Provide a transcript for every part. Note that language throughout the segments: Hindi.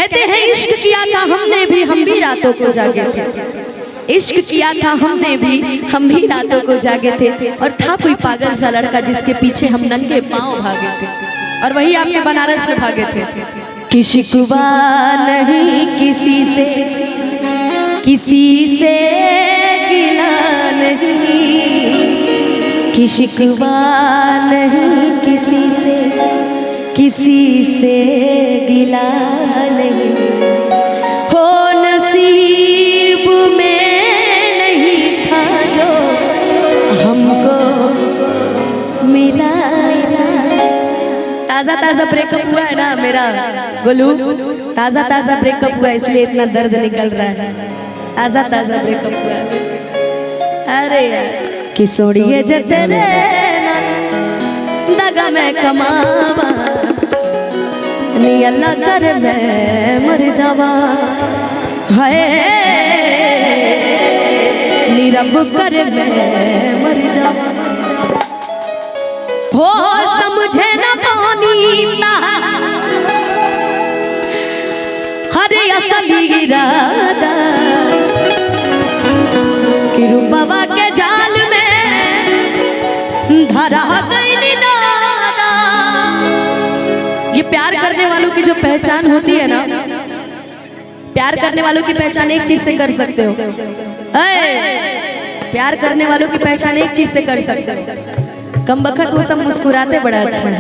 कहते हैं इश्क किया था हमने भी, हम भी रातों को जागे थे। इश्क किया था हमने भी, हम भी रातों को जागे थे। और था कोई पागल सा लड़का जिसके पीछे हम नंगे पांव भागे थे, और वही आपके बनारस में भागे थे। कि शिकवा नहीं किसी से, किसी से गिला नहीं, कि शिकवा नहीं किसी से, किसी से गिला नहीं। हो नसीब में नहीं था जो हमको मिला। ताजा ताजा ब्रेकअप हुआ है ना मेरा गोलू, ताजा ताजा ब्रेकअप हुआ इसलिए इतना दर्द निकल रहा है। ताजा ताजा ब्रेकअप हुआ। अरे यार कि सोड़िए जतरे दगा में कमावा, नी अल्लाह करे मैं मर जावा, हाय नी रब करे मैं मर जावा। हो समझे न पानी हरे असली इरादा, कि रूपवा के जाल में धरा गई दादा। ये प्यार करने वालों की जो पहचान होती है ना, प्यार करने वालों की पहचान एक चीज से कर सकते हो। प्यार करने वालों की पहचान एक चीज से कर सकते हो, कम बखत वो सब मुस्कुराते बड़ा अच्छा है,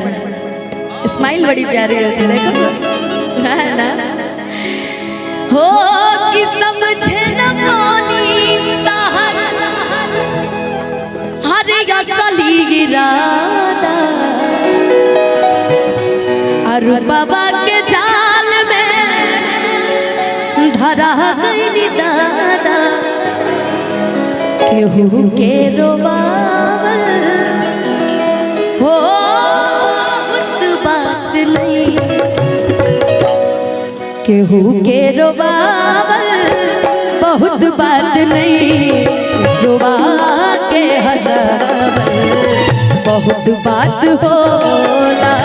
स्माइल बड़ी प्यारी होती है, देखो है ना। हो कि समझे न पानी हरे असली इरादा, और बाबा के जाल में धरा गई दादा। केहू के रोबावल हो बात नहीं, केहू के रोबावल बहुत बात नहीं, रोबा के हंसावल बहुत बात होला,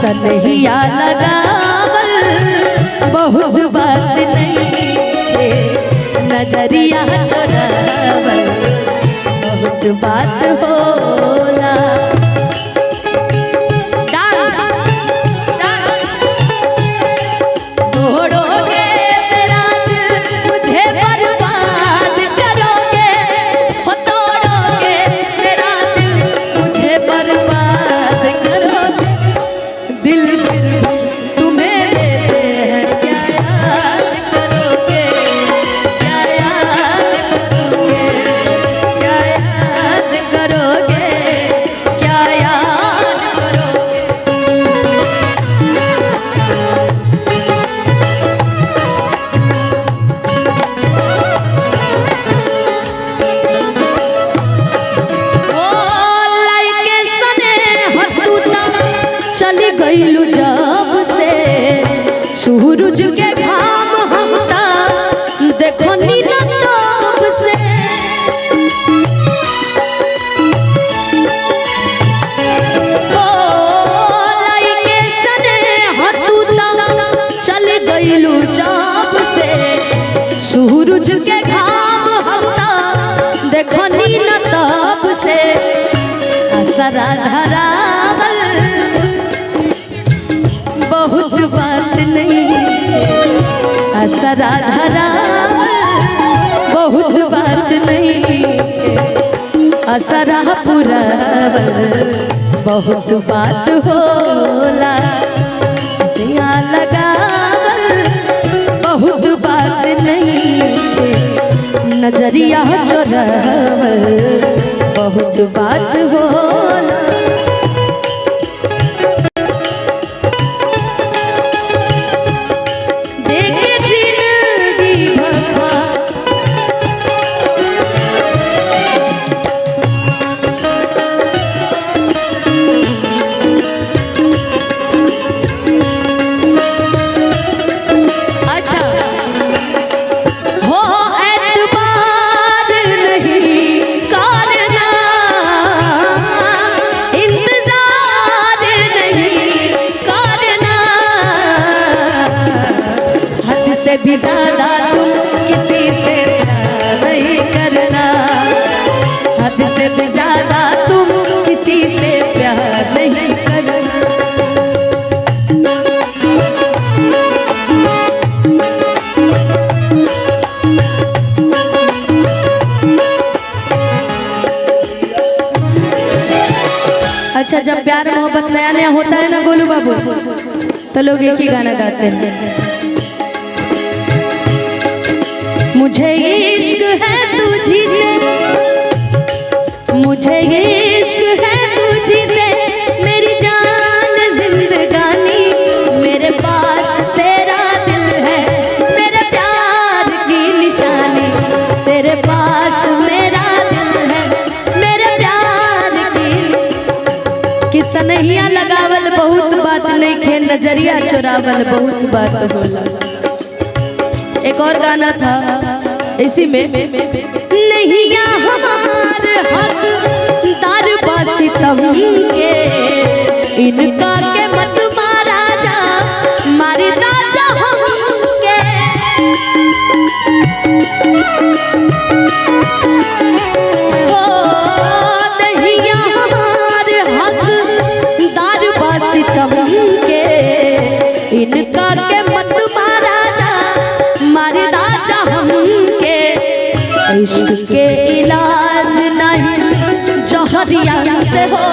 सनहिया लगावल बहुत बात नहीं, नजरिया चोरावल बहुत बात होला। जब से सूरज के घाम हम देखो नीला तब से, लाइके सने हतूता चल गइलू जब से, सूरज के घाम हम देखो नीला तब से। असरा धरावल बहुत बात नहीं, असरा धरा बहुत बात नहीं, असरा पुरावल बहुत बात होला, दिया लगावल बहुत बात नहीं, नजरिया चोरावल बहुत बात होला। से भी ज्यादा तुम किसी से प्यार नहीं करना, हद से भी ज्यादा तुम किसी से प्यार नहीं करना। अच्छा, जब प्यार मोहब्बत नया नया होता है ना गोलू बाबू, तो लोग एक ही गाना गाते हैं, मुझे इश्क है तुझी से, मुझे इश्क है तुझी से, मेरी जान जिंदगानी, मेरे पास तेरा दिल है, मेरे प्यार की निशानी, तेरे पास मेरा दिल है, मेरे प्यार की सनहिया लगावल बहुत बात नहीं खे, नजरिया चुरावल बहुत बात होला। एक और गाना था इसी में, नहीं हमारे हक दार बासी तम के, इनका के मत मारा जा, मारी दाजा हमके, ओ नहीं हमारे हक दार बासी तम के, इनका के मत मारा जा, मारी दाजा हमके। इश्क के इलाज नहीं जहरिया से हो,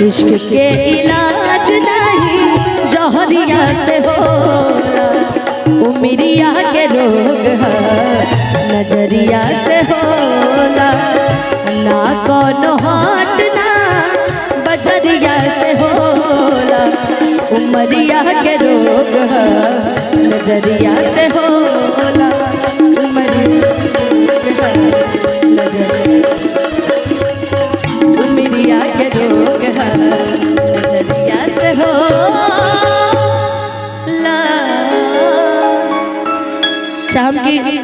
इश्क के इलाज नहीं जहरिया से हो, उमरिया के रोग नजरिया से होला, ना कोनो हाट ना बजरिया से होला, उमरिया के रोग नजरिया से होला, उमरिया के रोग नजरिया से होला। चाम की